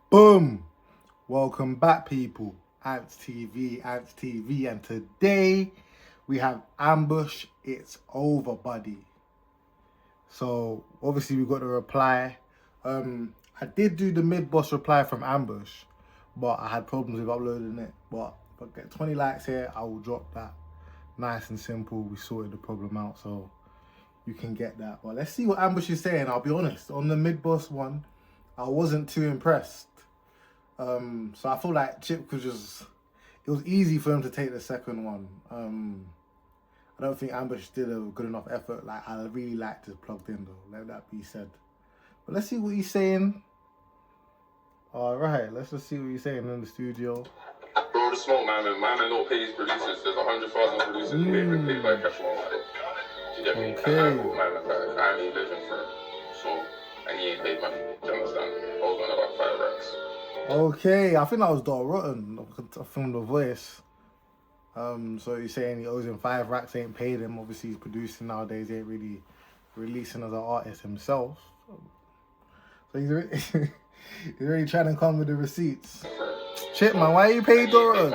Boom! Welcome back, people. Ants TV, and today we have Ambush. It's over, buddy. So obviously we got the reply. I did do the mid-boss reply from Ambush, but I had problems with uploading it. But if I get 20 likes here, I will drop that. Nice and simple. We sorted the problem out, so you can get that. But let's see what Ambush is saying. I'll be honest, on the mid-boss one, I wasn't too impressed. So I feel like Chip could just, it was easy for him to take the second one. I don't think Ambush did a good enough effort. Like, I really liked his plugged in though, let that be said. But let's see what he's saying. All right, let's just see what he's saying in the studio. Bro, the smoke man don't pay his producers. There's 100,000 producers who ain't paid by cash one. Do you get me? Okay. I ain't living for him. So, and he ain't paid money. Do you understand? I was on about 5 racks. Okay, I think that was Dot Rotten from the voice. So he's saying he owes him 5 racks, ain't paid him. Obviously he's producing nowadays, ain't really releasing as an artist himself. So he's really, he's really trying to come with the receipts. Chip man, why you paid Dot Rotten?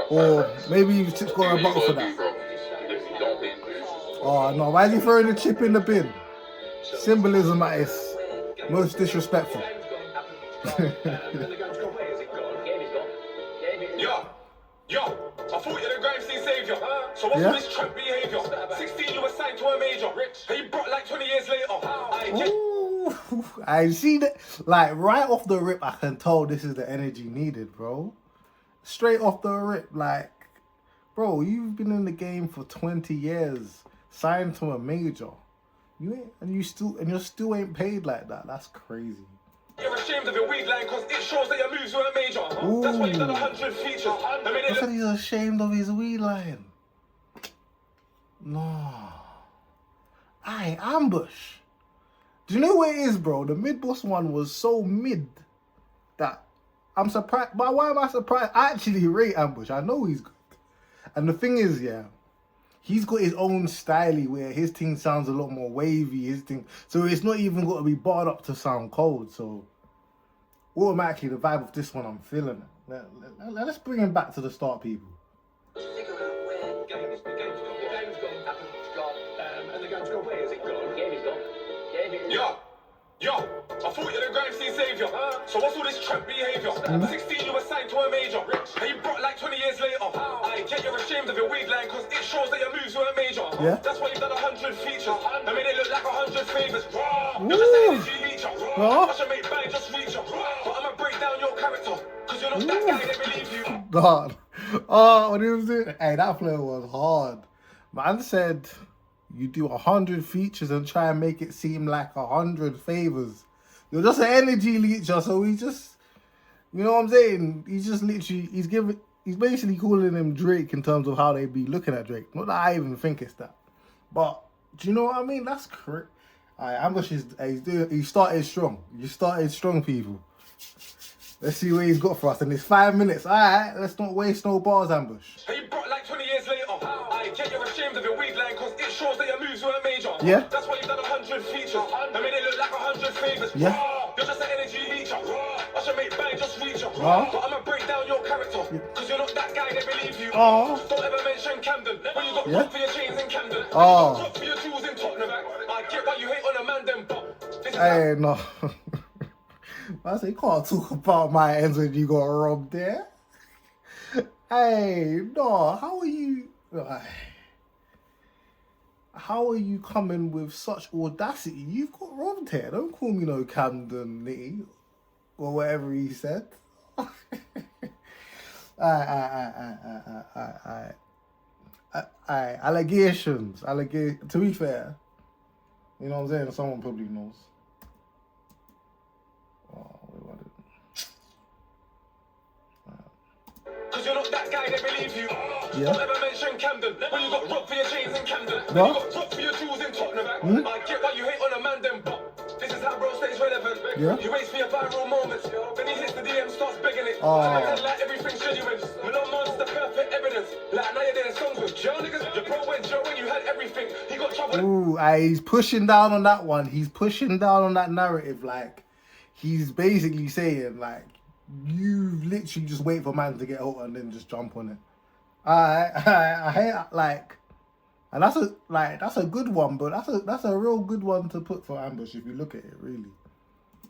Or maybe Chip's got a rebuttal for that. Oh no, why is he throwing the chip in the bin? Symbolism at its most disrespectful. Yo, I thought you the grime scene savior. So what's this trap behavior? 16 you were signed to a major. Hey, you brought like 20 years later. I see that, like right off the rip, I can tell this is the energy needed, bro. Straight off the rip, like, bro, you've been in the game for 20 years, signed to a major. You're still ain't paid like that. That's crazy. You're ashamed of your weed line because it shows that your moves were a major. That's why you've done 100 features. I said he's ashamed of his weed line. No. Ambush. Do you know what it is, bro? The mid-boss one was so mid that I'm surprised. But why am I surprised? I actually rate Ambush. I know he's good. And the thing is, yeah, he's got his own style where his thing sounds a lot more wavy. So it's not even got to be barred up to sound cold. So automatically, the vibe of this one, I'm feeling it. Let's bring him back to the start, people. Yo, I thought you the grime scene savior. So what's all this trap behavior? 16 you were signed to a major. Hey, you brought like 20 years later. I get you're ashamed of your weed line because it shows that your moves were a major. Yeah. That's why you've done 100 features. I made it look like 100 favors. You're just an energy leecher. I should make bang just reach you. But I'ma break down your character because you're not that guy that believe you. God. Oh, what he was doing? Hey, that flow was hard. Man said you do 100 features and try and make it seem like 100 favors. You're just an energy leecher, so he just, you know what I'm saying? He's just literally, he's basically calling him Drake in terms of how they be looking at Drake. Not that I even think it's that. But, do you know what I mean? That's correct. Alright, Ambush he started strong. You started strong, people. Let's see what he's got for us in this 5 minutes. Alright, let's not waste no bars, Ambush. Hey, you brought like 20 years later. I get you're ashamed of your weed line because it shows that your moves were a major. Yeah. That's why you've done 100 features. I made it look like 100 favors. Yeah. You're just an energy leecher. I should make bang just reach you. But I'ma break down your character because you're not that guy that believe you. Don't ever mention Camden when you got rock for your chains in Camden. Rock for your jewels in Tottenham. I get why you hate on a man then, but hey, no. I say you can't talk about my ends when you got robbed there. Hey, no, how are you coming with such audacity? You've got robbed here. Don't call me no Camden Nitty or whatever he said. Allegations. To be fair, you know what I'm saying? Someone probably knows. Because you're not that guy that believe you. Don't ever mention Camden when you got rock for your chains in Camden. When you got rock for your jewels in Tottenham. I get why you hate on a man then, but this is how bro stays relevant. He waits for your viral moments. Then he hits the DM, starts begging it. Like everything's genuine. No man's the perfect evidence. Like now you're doing songs with Joe niggas. Your bro went Joe when you had everything. He got trouble. Ooh, he's pushing down on that one. He's pushing down on that narrative. Like, he's basically saying like, you literally just wait for man to get out and then just jump on it. I hate like, and that's a good one, but that's a real good one to put for Ambush if you look at it really.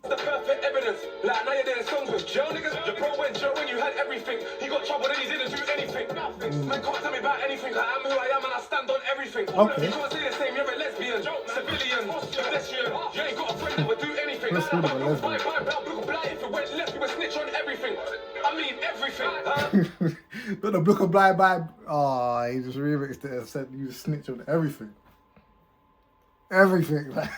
The perfect evidence. Like now you're doing songs with Joe niggas. Your bro went Joe when you had everything. He got trouble and he didn't do anything. Nothing. Man can't tell me about anything. I am who I am and I stand on everything. Okay. You can't say the same. You're a lesbian, civilian, pedestrian. You ain't got a friend that would do anything. Let's do it, lesbian. If it went left, you would snitch on everything. I mean everything. But the book of blind vibe. Oh, he just remixed it and said you snitch on everything. Everything, like.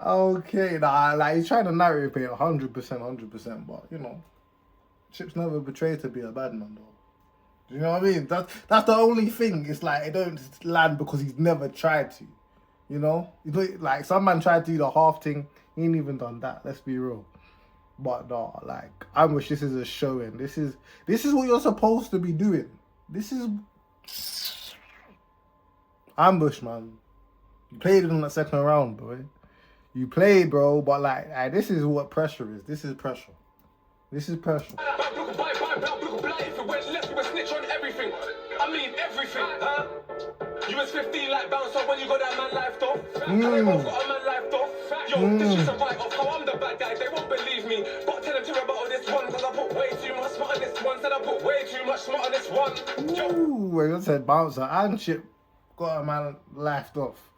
Okay, nah, like he's trying to narrate it 100%, but you know, Chip's never betrayed to be a bad man, though. Do you know what I mean? That's the only thing. It's like it don't land because he's never tried to. You know, like some man tried to do the half thing. He ain't even done that. Let's be real. But no, like I wish this is a showing. This is what you're supposed to be doing. This is Ambush, man. You played it in that second round, boy. You played, bro, but like this is what pressure is. This is pressure. This is pressure. If it went left, you would snitch on everything. I mean everything, huh? You was 15 like bounce up when you got that man life off. Got a man life off. Yo, this is a write off. How I'm the bad guy, they won't believe me. But tell them to rebuttal this one, cause I put way too much smart on this one. Said I put way too much smart on this one. Ooh, I said bouncer and Chip got a man life off.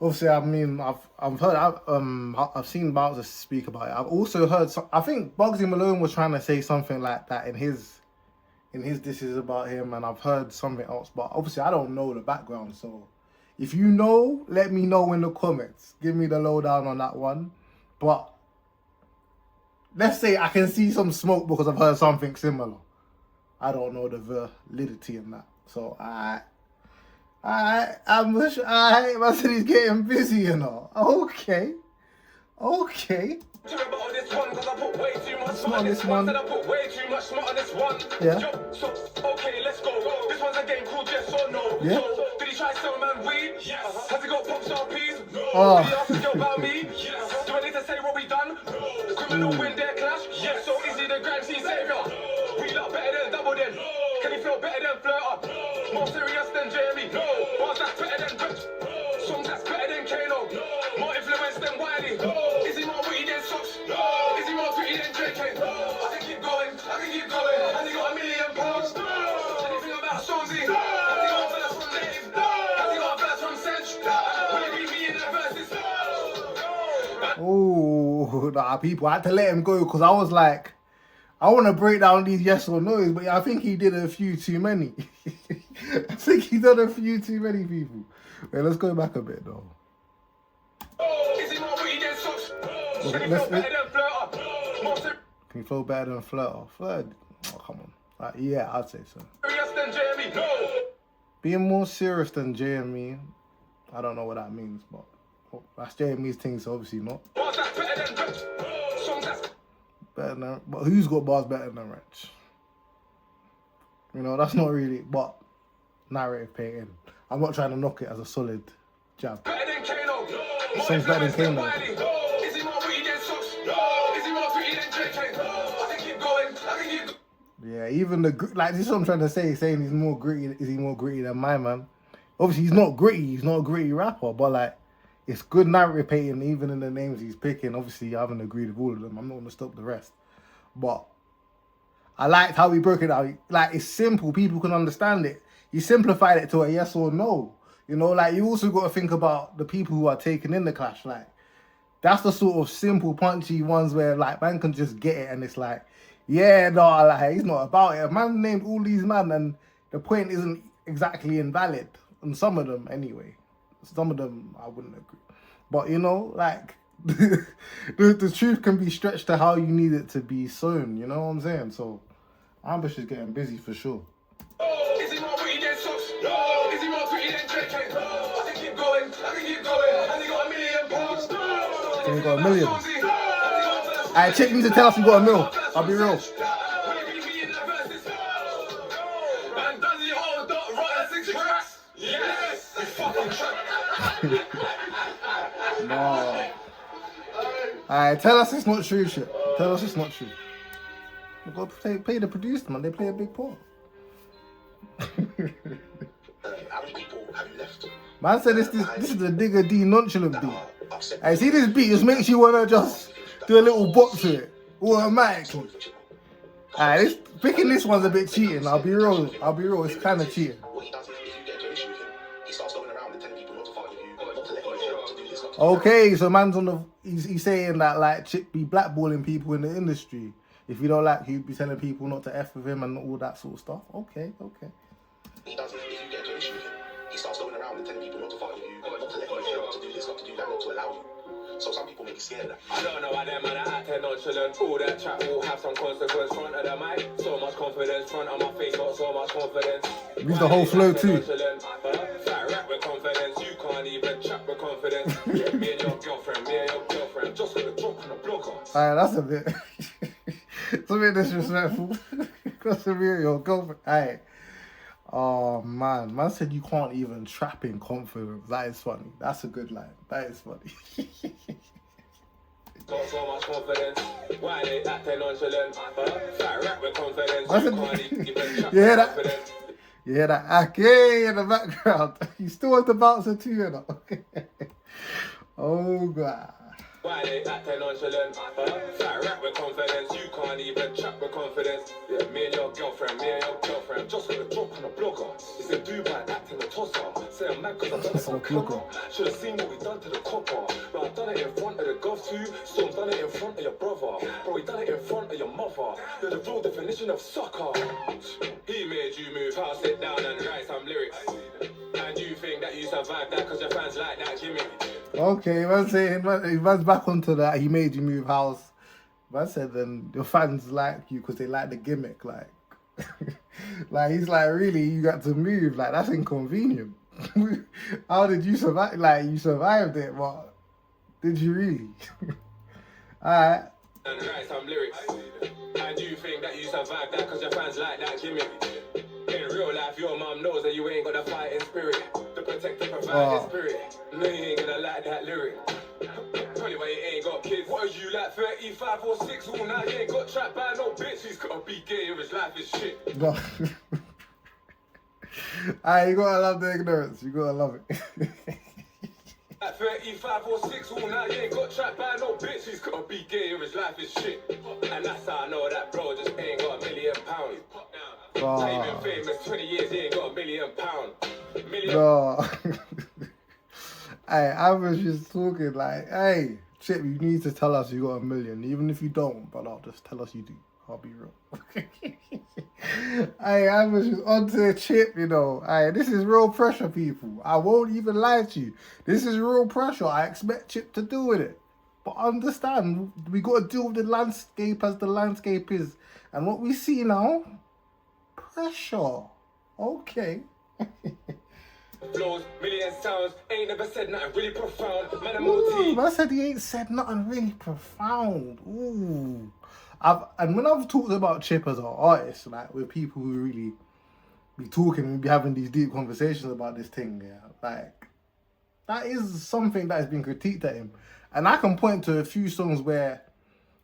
Obviously, I mean, I've seen Bouncer speak about it. I've also heard I think Bugsy Malone was trying to say something like that in his disses about him, and I've heard something else. But obviously, I don't know the background. So, if you know, let me know in the comments. Give me the lowdown on that one. But let's say I can see some smoke because I've heard something similar. I don't know the validity in that. So, I said he's getting busy, you know. Okay. Smart on this one. Yeah. So, okay, let's go. This one's a game called yes or no. Yeah. So, did he try sell man weed? Yes. Has he got pop star peas? No. Oh. Did he ask a girl about me? Yes. Do I need to say what we done? No. Criminal win their clash? Yes. So is he the grand scene savior? No. We lot better than double then. No. Can he feel better than flirter? No. More serious than Jeremy? No. Bars that's better than Dutch? No. Songs that's better than Kano? No. More influence than Wiley? No. Is he more witty than Socks? No. Is he more pretty than JK? No. I can keep going. Has he got £1 million? No. Anything about Stormzy? No. Has he got a verse from Dave? No. Has he got a verse from Sench? No. Will he beat me in the verses? No. Oh, nah, people, I had to let him go because I was like, I want to break down these yes or no's, but I think he did a few too many. I think he done a few too many people. Wait, let's go back a bit though. Is he more witty than Socks? Can he feel better than Flirter? Can you feel better than Flirter? Flirter? Oh, come on. Yeah, I'd say so. Serious than Jeremy? No. Being more serious than JME, I don't know what that means, but that's JME's thing, so obviously not. Bars that's better than Dutch? Songs that's Better than, but who's got bars better than Wretch? You know, that's not really, but narrative painting. I'm not trying to knock it as a solid jab. better than Kano? No. Songs better than Kano. Is he more witty than Socks? No. Is he more pretty than JK? No. I can keep going. Yeah, even like this is what I'm trying to say. Saying he's more gritty. Is he more gritty than my man? Obviously, he's not gritty. He's not a gritty rapper, but like, it's good narrative painting, even in the names he's picking. Obviously, I haven't agreed with all of them. I'm not going to stop the rest. But I liked how he broke it down. Like, it's simple. People can understand it. He simplified it to a yes or no. You know, like, you also got to think about the people who are taking in the clash. Like, that's the sort of simple, punchy ones where, like, man can just get it. And it's like, yeah, no, like, he's not about it. A man named all these men and the point isn't exactly invalid. And some of them, anyway. Some of them, I wouldn't agree. But, you know, like, the truth can be stretched to how you need it to be sown. You know what I'm saying? So, Ambush is getting busy for sure. Is he more witty than Socks? No. Is he more pretty than JK? No. I can keep going. Has he got £1 million? No. Can he got $1 million? Alright, check me to tell us you got $1 million. I'll be real. Yes! No. Alright, tell us it's not true, shit. Tell us it's not true. We've got to pay the producer, man. They play a big part. How many people have you left? Man said this is the Digger D nonchalant beat. I see this beat just makes you wanna just do a little bop to it. Automatically. Alright, picking this one's a bit cheating. I'll be real, it's kinda cheating. What he does is, if you get into an issue with him, he starts going around and telling people not to fuck with you, not to let you know, to do this, not to do that. Okay, so man's on the he's saying that like Chip be blackballing people in the industry. If you don't like, he'd be telling people not to F with him and all that sort of stuff. Okay. He does it. If you get into an issue with him, he starts going around and telling people not to fuck with you, not to let you know, not to do this, not to do that, not to allow you. So some people may be scared of that. I don't know why them man are acting nonchalant. All that chat will have some consequence. Front of the mic, so much confidence. Front of my face, not so much confidence. Use the whole flow too. Fat rap with confidence. You can't even chat with confidence. Me and your girlfriend, just gonna drop on a blocker. Alright, that's a bit it's a bit disrespectful. Because of your girlfriend. Alright. Oh man said you can't even trap in confidence. That is funny. That's a good line. That is funny. Got so much confidence. Why they acting nonchalant? Fat rap with confidence. You can't even chat hear with that? confidence. You hear that Ake in the background? You still want the bouncer too, you know? Oh god. Why they acting nonchalant? Fat rap with confidence. You can't even chat with confidence. Yeah, me and your girlfriend, just gonna drop on a blogger. It's a Dubai acting a tosser. Say I'm mad cause I've done it on camera. Should've seen what we done to the copper. But I've done it in front of the gov too. Storm's done it in front of your brother. Bro, we done it in front of your mother. You're the real definition of sucker. He made you move, house sit down and write some lyrics. And you think that you survived that cause your fans like that gimmick. Okay, man's back onto that. He made you move house. Man said then your fans like you because they like the gimmick. Like, like he's like, really, you got to move. Like, that's inconvenient. How did you survive? Like, you survived it, but did you really? Alright. And write some lyrics. And you think that you survived that cause your fans like that gimmick. In real life, your mum knows that you ain't got the fighting spirit. The protector providing spirit. No, you ain't gonna like that lyric. Probably why you ain't got kids. What are you like, 35 or 6? All now you ain't got trapped by no bitch. He's gotta be gay or his life is shit. No. Alright, you gotta love the ignorance. You gotta love it. At 35 or 6, all now you ain't got trapped by no bitch. He's gotta be gay or his life is shit. And that's how I know that bro just ain't got £1 million. Not even famous, 20 years, he ain't got £1 million. No. Hey, I was just talking like, hey, Chip, you need to tell us you got $1 million. Even if you don't, but I'll just tell us you do. I'll be real. Hey, I was just onto the Chip, you know. Hey, this is real pressure, people. I won't even lie to you. This is real pressure. I expect Chip to deal with it. But understand, we got to deal with the landscape as the landscape is. And what we see now, pressure. Okay. Flows, million sounds, ain't never said nothing really profound. Man, I'm Ooh, man said he ain't said nothing really profound. Ooh. And when I've talked about Chip as an artist, like with people who really be talking and be having these deep conversations about this thing, yeah, like that is something that has been critiqued at him. And I can point to a few songs where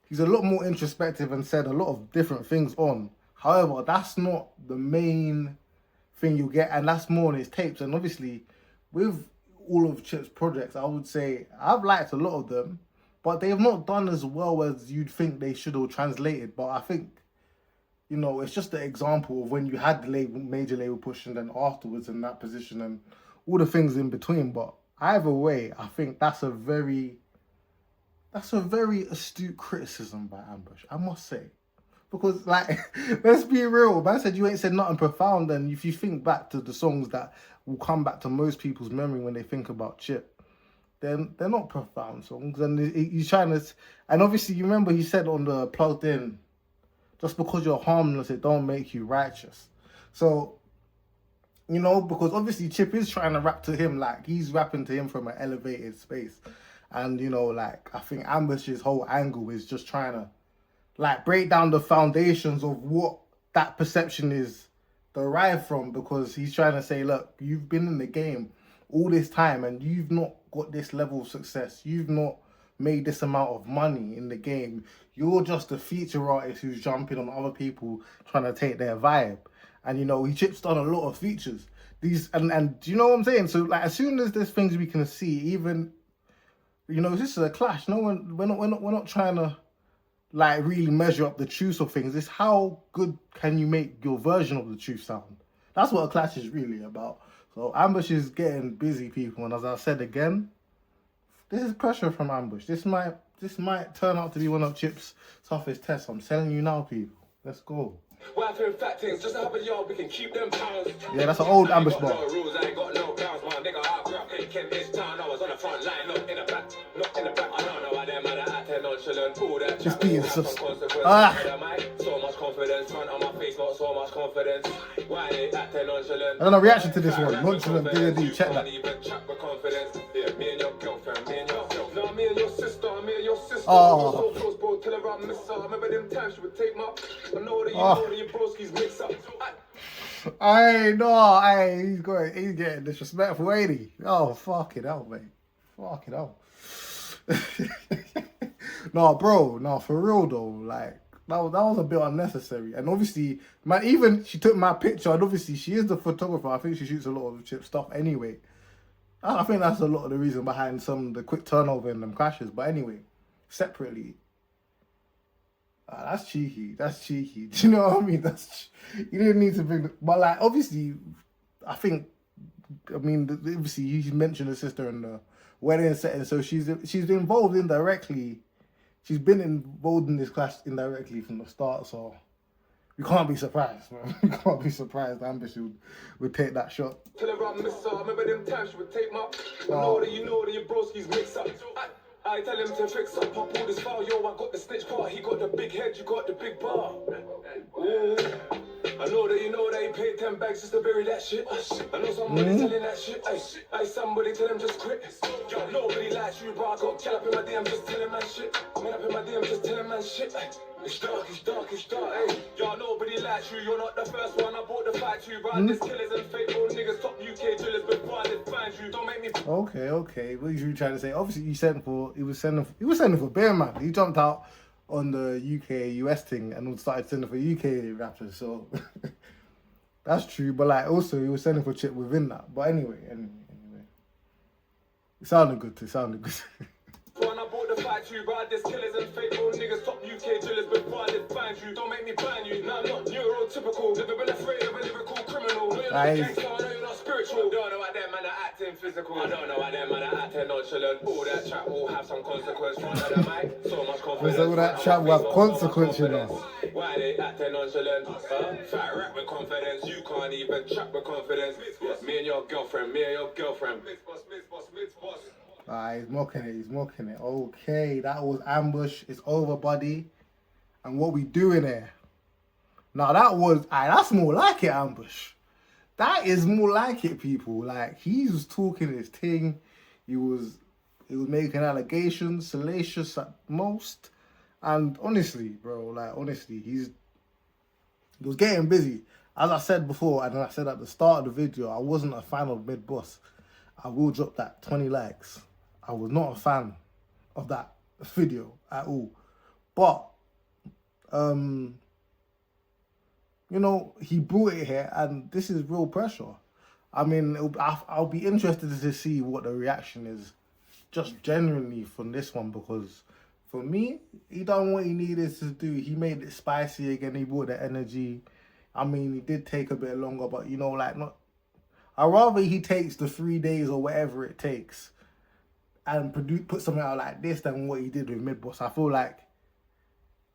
he's a lot more introspective and said a lot of different things on. However, that's not the main thing you'll get, and that's more on his tapes. And obviously, with all of Chip's projects, I would say I've liked a lot of them, but they have not done as well as you'd think they should or translated. But I think, you know, it's just an example of when you had the major label push and then afterwards in that position and all the things in between. But either way, I think that's a very astute criticism by Ambush, I must say. Because, like, let's be real, man said you ain't said nothing profound, and if you think back to the songs that will come back to most people's memory when they think about Chip, then they're not profound songs. And he's trying to, and obviously you remember he said on the Plugged In, just because you're harmless, it don't make you righteous. So, you know, because obviously Chip is trying to rap to him, like, he's rapping to him from an elevated space. And, you know, like, I think Ambush's whole angle is just trying to, like, break down the foundations of what that perception is derived from, because he's trying to say, look, you've been in the game all this time and you've not got this level of success. You've not made this amount of money in the game. You're just a feature artist who's jumping on other people trying to take their vibe. And, you know, he chips on a lot of features. These and do you know what I'm saying? So, like, as soon as there's things we can see, even, you know, this is a clash. We're not trying to, like, really measure up the truth of things. It's how good can you make your version of the truth sound. That's what a clash is really about. So Ambush is getting busy, people, and as I said again, this is pressure from Ambush. This might turn out to be one of Chip's toughest tests. I'm telling you now, people. Let's go. Well, I fat things, just have a yard, we can keep them pounds. Yeah, that's an old Ambush bar. No rules, I ain't got no grounds, man. Nigga, I grew up in this town. I was on the front line, not in the back, not in the back. I don't know why them man are acting nonchalant. All that Just being so much confidence, front on my face, not so much confidence. Why they acting nonchalant? I don't know, reaction to this one. Nonchalant, D&D, check that. Even chat with confidence. Yeah, me and your girlfriend, me and your girlfriend. No, me and your sister, me and your sister. Oh. So close, bro, tell her I miss her. I remember them times she would take my. I know that you know that your broskies mix up. I know, he's getting disrespectful, ain't he? Oh, fuck it out, mate. Fuck it out. No, bro, no, for real though, like, that was a bit unnecessary. And obviously, man, even she took my picture, and obviously she is the photographer. I think she shoots a lot of Chip stuff anyway. I think that's a lot of the reason behind some of the quick turnover in them crashes. But anyway, separately, that's cheeky. That's cheeky. Do you know what I mean? You didn't need to bring. But like, obviously, obviously, you mentioned her sister in the wedding setting, so she's involved indirectly. She's been involved in this clash indirectly from the start, so you can't be surprised, man. You can't be surprised Ambush would take that shot. Tell her I miss her. I remember them times she would take my. I know that you know that your broskies mix up. I tell him to fix up, pop all this file, yo, I got the snitch part, he got the big head, you got the big bar. Ooh. I know that you know that he paid 10 bags just to bury that shit. I know somebody telling that shit. Ay, somebody tell him just quit. Yo, nobody likes you, bro. I got gal up in my DM just telling man shit. Man up in my DM just telling man shit. Ay. It's dark, ay. Yo, nobody likes you, you're not the first one. I bought the fight to you, bro. This killers and fake old niggas, top UK drillers before I did find you. Don't make me. Okay. What are you trying to say? Obviously, he was sending for Bear Man. He jumped out on the UK US thing and started sending for UK rappers. So that's true. But like, also he was sending for Chip within that. But anyway, it sounded good. When I bought the fight to bro, this killers and fake old niggas, top UK drillers before I did find you. Don't make me ban you. Now I'm not neurotypical. Never been afraid of a lyrical criminal. No, you're not gangster, I know you're not spiritual. Don't know why them man are acting physical. I don't know why them man are acting nonchalant. All that chat will have some consequence. Front of the mic, so much confidence. All that chat will have consequence, you know. Why they acting nonchalant? Fat rap with confidence. You can't even chat with confidence. Me and your girlfriend. He's mocking it. Okay, that was Ambush. It's over, buddy. And what we doing here? Now that's more like it, Ambush. That is more like it, people. Like, he was talking his thing. He was making allegations, salacious at most. And honestly, bro, he was getting busy. As I said before, and I said at the start of the video, I wasn't a fan of Mid Boss. I will drop that 20 likes. I was not a fan of that video at all. But, you know, he brought it here, and this is real pressure. I mean, I'll be interested to see what the reaction is, just genuinely from this one, because for me, he done what he needed to do. He made it spicy again. He brought the energy. I mean, he did take a bit longer, but, you know, like, I'd rather he takes the 3 days or whatever it takes and put something out like this than what he did with Mid Boss. I feel like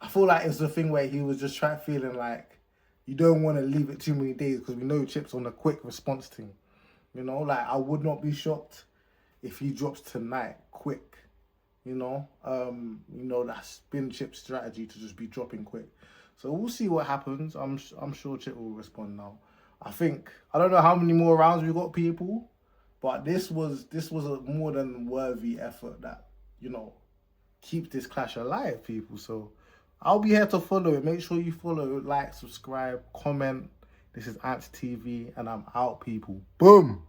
it's the thing where he was just feeling like you don't want to leave it too many days because we know Chip's on a quick response thing. You know, like, I would not be shocked if he drops tonight quick. You know, that's been Chip's strategy to just be dropping quick. So we'll see what happens. I'm sure Chip will respond now. I don't know how many more rounds we got, people, but this was a more than worthy effort that, you know, keeps this clash alive, people. So I'll be here to follow it. Make sure you follow, like, subscribe, comment. This is Ants TV, and I'm out, people. Boom.